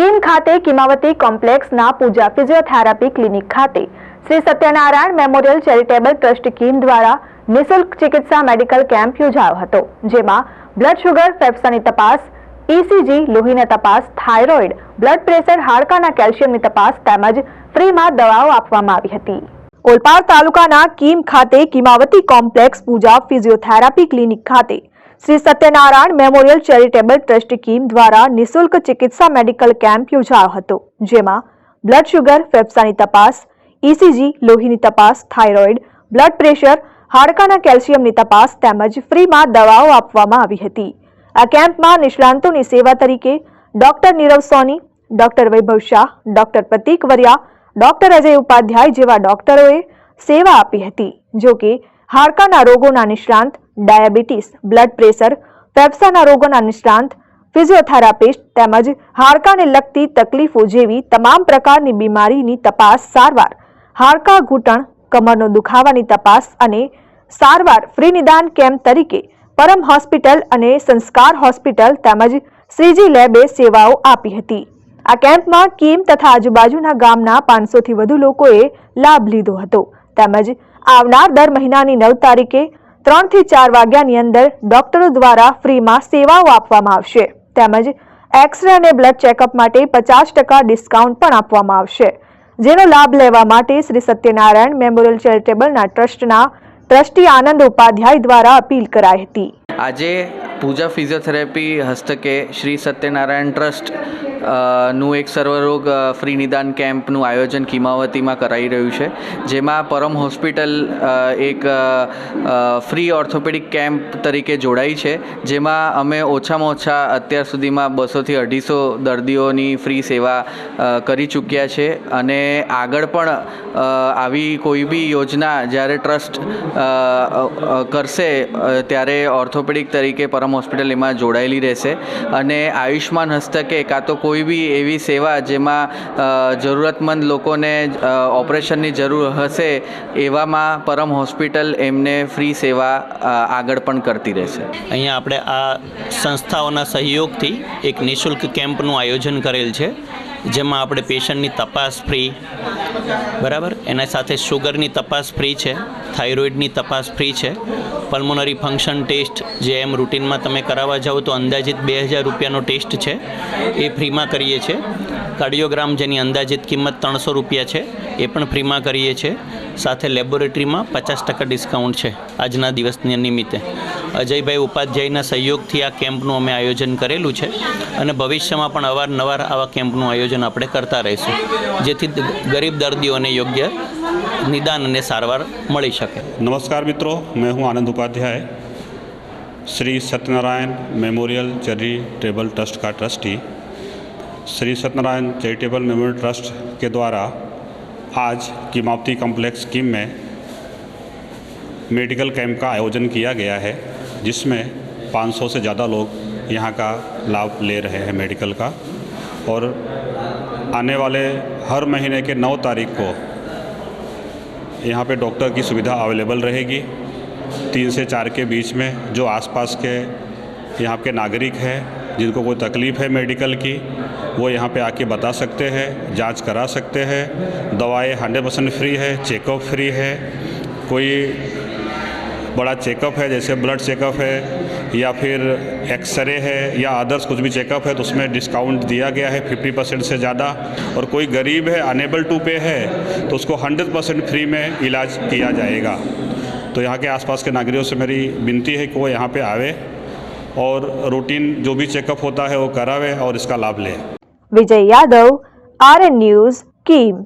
કીમ ખાતે કિમાવતી કોમ્પ્લેક્સના પૂજા physiotherapy clinic ખાતે Shri Satyanarayan memorial charitable trust Kim દ્વારા નિઃશુલ્ક ચિકિત્સા મેડિકલ કેમ્પ યોજાયો હતો, જેમાં બ્લડ શુગર, ફેફસાની તપાસ, ECG, લોહીની તપાસ, થાઇરોઇડ, બ્લડ પ્રેશર, હાડકાના કેલ્શિયમની તપાસ તેમજ ફ્રીમાં દવાઓ આપવામાં આવી હતી। ઓલપાડ તાલુકાના કીમ ખાતે કિમાવતી કોમ્પ્લેક્સ પૂજા ફિઝિયોથેરાપી ક્લિનિક ખાતે Shri Satyanarayan memorial charitable trust Kim દ્વારા નિઃશુલ્ક ચિકિત્સા મેડિકલ કેમ્પ યોજાયો હતો, જેમાં બ્લડ શુગર, ફેફસાની તપાસ, ECG, લોહીની તપાસ, થાઇરોઇડ, બ્લડ પ્રેશર, હાડકાના કેલ્શિયમની તપાસ તેમજ ફ્રીમાં દવાઓ આપવામાં આવી હતી। આ કેમ્પમાં નિષ્ણાંતોની સેવા તરીકે ડોક્ટર નીરવ સોની, ડોક્ટર વૈભવ શાહ, ડોક્ટર પ્રતીક વરિયા, ડોક્ટર અજય ઉપાધ્યાય જેવા ડોક્ટરોએ સેવા આપી હતી। જો કે હાડકાના રોગોના નિષ્ણાંત, ડાયાબિટીસ, બ્લડ પ્રેશર, ફેફસાના રોગોના નિષ્ણાંત, ફિઝિયોથેરાપિસ્ટ તેમજ હાડકાને લગતી તકલીફો જેવી તમામ પ્રકારની બીમારીની તપાસ, સારવાર, હાડકા, ઘૂંટણ, કમરનો દુખાવાની તપાસ અને સારવાર ફ્રી નિદાન કેમ્પ તરીકે પરમ હોસ્પિટલ અને સંસ્કાર હોસ્પિટલ તેમજ શ્રીજી લેબે સેવાઓ આપી હતી। આ કેમ્પમાં કીમ તથા આજુબાજુના ગામના 500 થી વધુ લોકોએ લાભ લીધો હતો તેમજ આવનાર દર મહિનાની 9 તારીખે 3 થી 4 વાગ્યાની અંદર ડોક્ટરો દ્વારા ફ્રીમાં સેવાઓ આપવામાં આવશે તેમજ એક્સરે અને બ્લડ ચેકઅપ માટે 50% ડિસ્કાઉન્ટ પણ આપવામાં આવશે, જેનો લાભ લેવા માટે શ્રી સત્યનારાયણ મેમોરિયલ ચેરિટેબલના ટ્રસ્ટના ટ્રસ્ટી આનંદ ઉપાધ્યાય દ્વારા અપીલ કરાઈ હતી। આજે પૂજા ફિઝિયોથેરાપી હસ્તકે શ્રી સત્યનારાયણ ટ્રસ્ટ નું એક સર્વરોગ ફ્રી નિદાન કેમ્પનું આયોજન કિમાવતીમાં કરાઈ રહ્યું છે, જેમાં પરમ હોસ્પિટલ એક ફ્રી ઓર્થોપેડિક કેમ્પ તરીકે જોડાઈ છે, જેમાં અમે ઓછામાં ઓછા અત્યાર સુધીમાં 200 થી 250 દર્દીઓની ફ્રી સેવા કરી ચૂક્યા છે અને આગળ પણ આવી કોઈ બી યોજના જ્યારે ટ્રસ્ટ કરશે ત્યારે ઓર્થોપેડિક તરીકે પરમ હોસ્પિટલ એમાં જોડાયેલી રહેશે અને આયુષ્માન હસ્તકે કાં તો કોઈ બી એવી સેવા જેમાં જરૂરતમંદ લોકોને ઓપરેશનની જરૂર હશે એવામાં પરમ હોસ્પિટલ એમને ફ્રી સેવા આગળ પણ કરતી રહેશે। અહીંયા આપણે આ સંસ્થાઓના સહયોગથી એક નિઃશુલ્ક કેમ્પનું આયોજન કરેલ છે, જેમાં આપણે પેશન્ટની તપાસ ફ્રી, બરાબર, એના સાથે શુગરની તપાસ ફ્રી છે, થાઇરોઇડની તપાસ ફ્રી છે, પલ્મોનરી ફંક્શન ટેસ્ટ જે એમ રૂટીનમાં તમે કરાવવા જાઓ તો અંદાજિત 2000 રૂપિયાનો ટેસ્ટ છે એ ફ્રીમાં કરીએ છીએ। કાર્ડિયોગ્રામ જેની અંદાજિત કિંમત 300 રૂપિયા છે એ પણ ફ્રીમાં કરીએ છીએ, સાથે લેબોરેટરીમાં 50% ડિસ્કાઉન્ટ છે આજના દિવસની નિમિત્તે। અજયભાઈ ઉપાધ્યાયના સહયોગથી આ કેમ્પનું અમે આયોજન કરેલું છે અને ભવિષ્યમાં પણ અવારનવાર આવા કેમ્પનું આયોજન આપણે કરતા રહીશું, જેથી ગરીબ દર્દીઓને યોગ્ય निदान અને સારવાર મળી શકે। नमस्कार मित्रों, मैं हूं Anand Upadhyay, Shri Satyanarayan memorial charitable trust का trustee. Shri Satyanarayan charitable memorial trust के द्वारा आज किमावती कॉम्प्लेक्स स्कीम में मेडिकल कैंप का आयोजन किया गया है, जिसमें 500 से ज़्यादा लोग यहाँ का लाभ ले रहे हैं मेडिकल का, और आने वाले हर महीने के 9 तारीख को यहाँ पे डॉक्टर की सुविधा अवेलेबल रहेगी। 3 से 4 के बीच में जो आसपास के यहाँ के नागरिक हैं जिनको कोई तकलीफ़ है मेडिकल की, वो यहाँ पे आके बता सकते हैं, जांच करा सकते हैं। दवाएं 100% फ्री है, चेकअप फ्री है। कोई बड़ा चेकअप है जैसे ब्लड चेकअप है या फिर एक्सरे है या अदर्स कुछ भी चेकअप है तो उसमें डिस्काउंट दिया गया है 50% से ज़्यादा। और कोई गरीब है, अनेबल टू पे है, तो उसको 100% फ्री में इलाज किया जाएगा। तो यहाँ के आसपास के नागरिकों से मेरी विनती है कि वो यहाँ पे आवे और रूटीन जो भी चेकअप होता है वो करावे और इसका लाभ ले। Vijay Yadav, RN news, कीम।